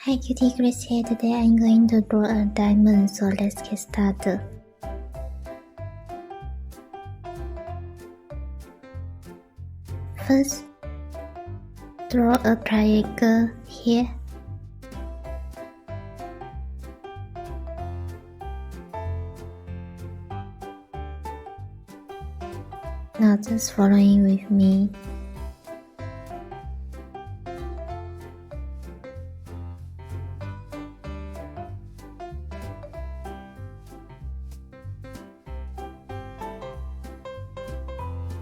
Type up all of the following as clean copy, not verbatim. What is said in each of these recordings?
Hi cutie Grace here. Today I'm going to draw a diamond, so let's get started. First, draw a triangle here. Now just following with me.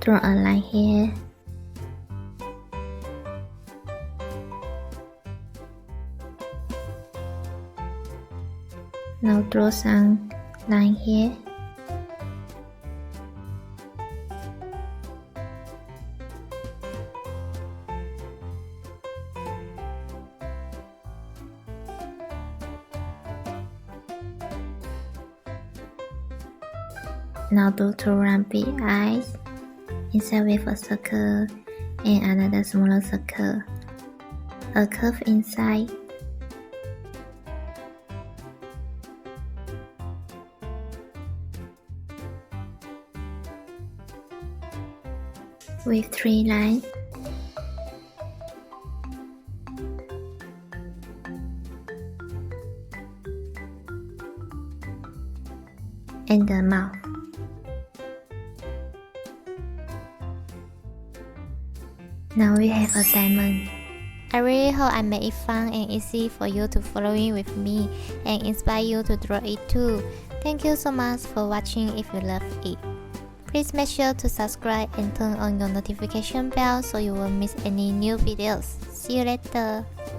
Draw a line here. Now draw some line here. Now do two round big eyes inside with a circle and another smaller circle, a curve inside. With 3 lines. And the mouth. Now we have a diamond. I really hope I made it fun and easy for you to following with me and inspire you to draw it too. Thank you so much for watching. If you love it, please make sure to subscribe and turn on your notification bell so you won't miss any new videos. See you later.